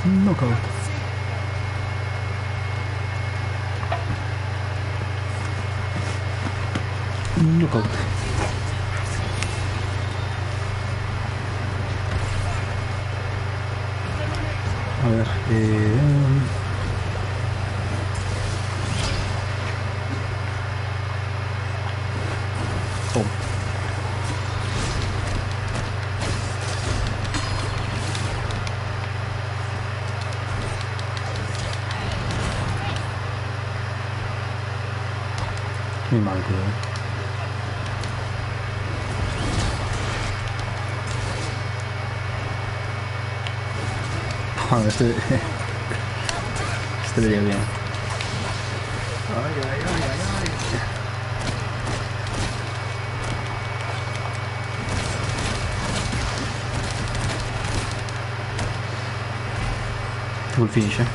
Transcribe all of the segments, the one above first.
Knockout. Knockout. A ver, toma. Muy mal, cuidado. Bueno, este le llega bien. Ay, ay, ay, ay, ay. Full finish, eh.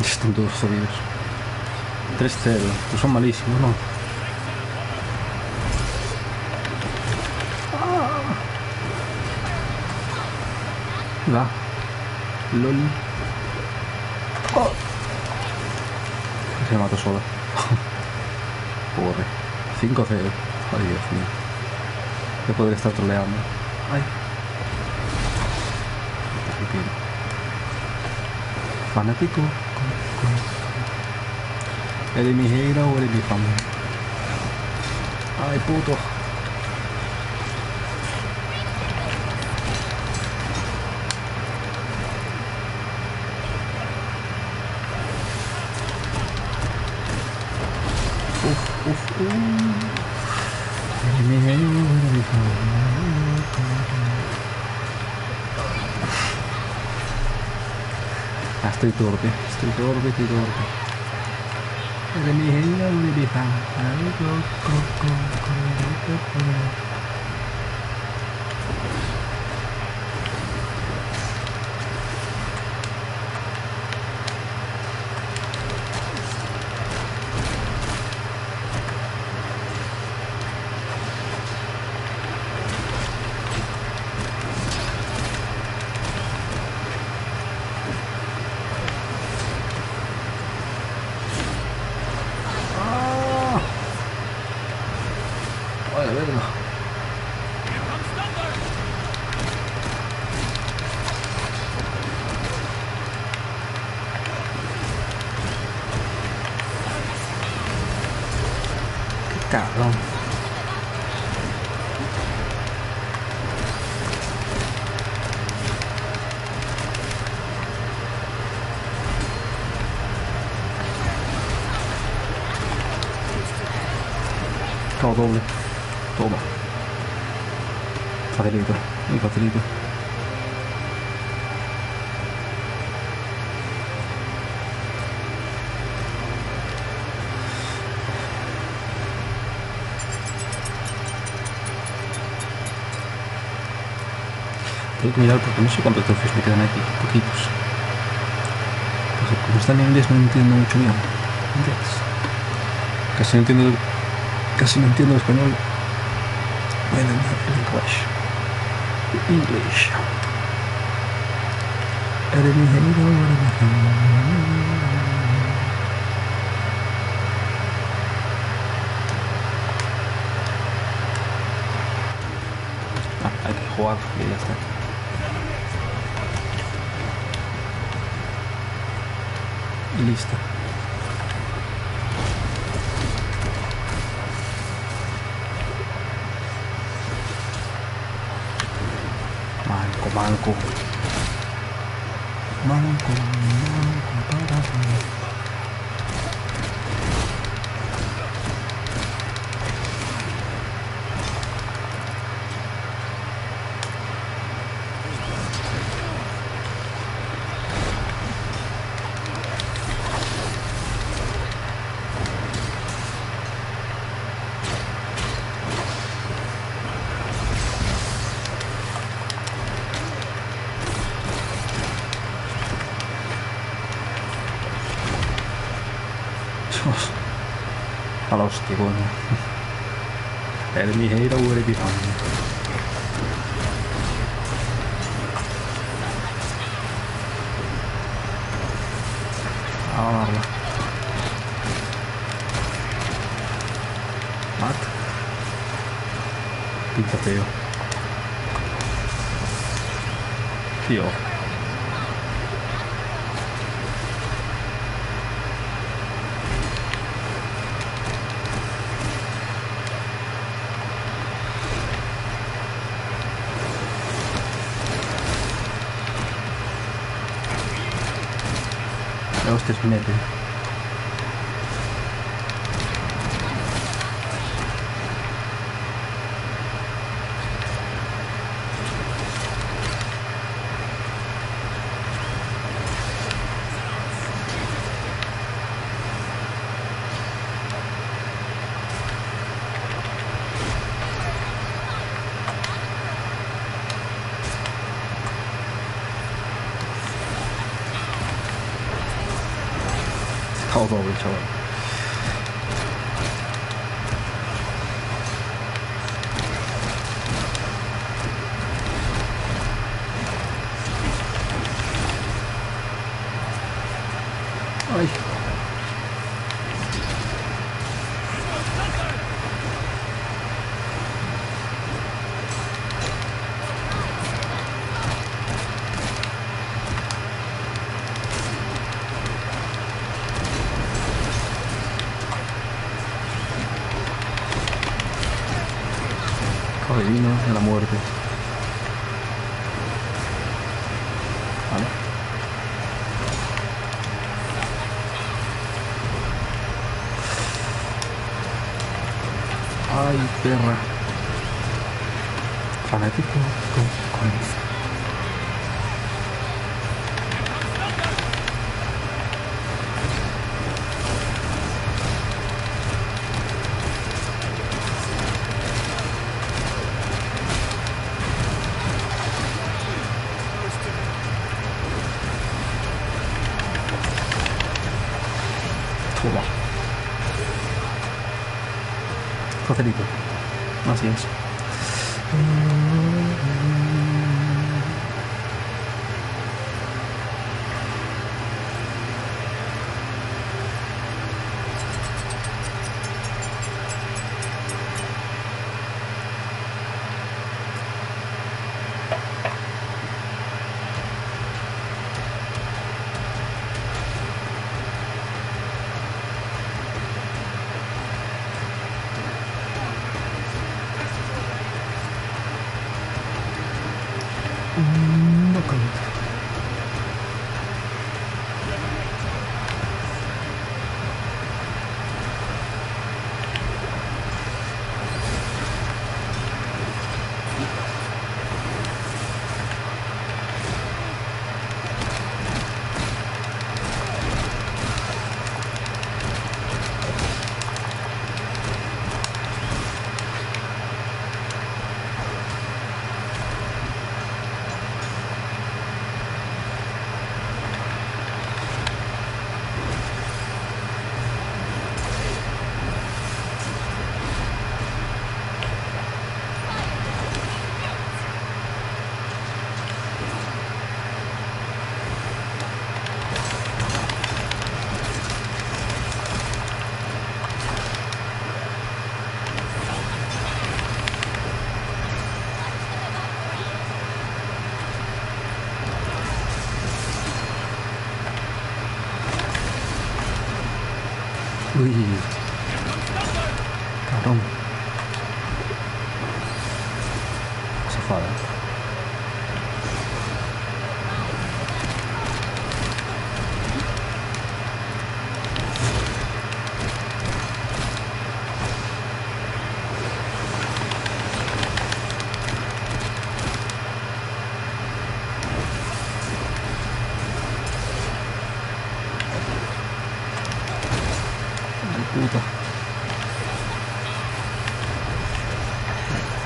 Están todos jodidos. 3-0, pues son malísimos, ¿no? Va. LOL. Oh. Se mató solo. Pobre. 5-0. Ay, Dios mío. Yo podría estar troleando. Ay. Fanático. ¿Eres mi hero o eres mi fan? Ay, puto. Eres mi hero o eres mi fan. Ah, estoy torpe. Eres mi hero o eres mi fan. Vale, verlo. Qué cabrón. Todo doble. Toma. Facilito, muy facilito. Tengo que mirar porque no sé cuántos trofeos me quedan aquí, poquitos. Pues como está en inglés no entiendo mucho bien. ¿Entiendes? Casi no entiendo el español. Well, English. Eres mi hero, eres mi hero. Ah, hay que jugar y ya está. Y listo. Manco. A la hostia, coño. El mi hero huele pipando. A darla. Mata. Pinta feo. Tío. La hostia es mete. Estaba doble, chaval. Ay. Adivino de la muerte. Vale. Ay, perra. Fanático con Toma. Facilito. Así es. No caliente. Uy, cabrón. Zafada. Puta.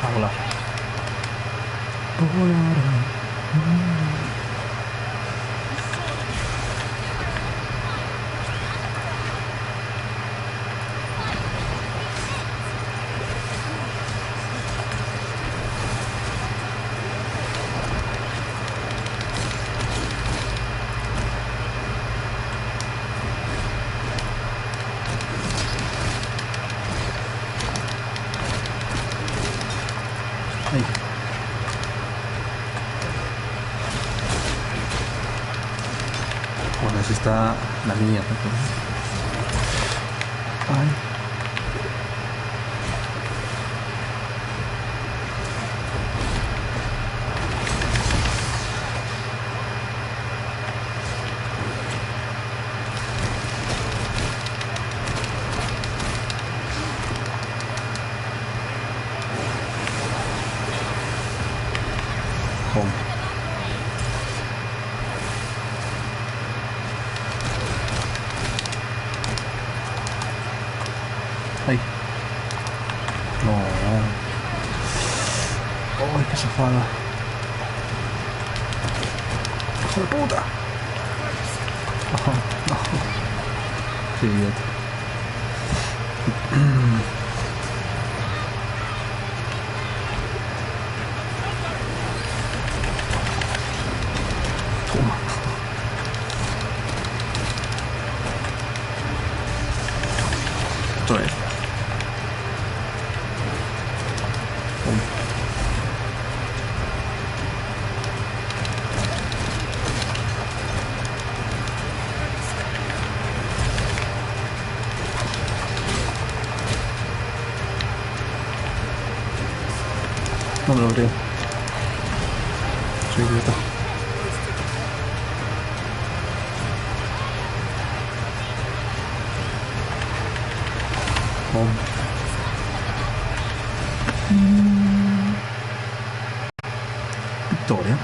Habla. Ahí. Bueno, así está la mierda. Ay. Home. Ay. No. Ay, qué zafada. ¡Hijo de puta! Oh, no. Qué idiota. Toma. Otra vez. Toma. No me lo creo. Soy idiota. Home. Victoria.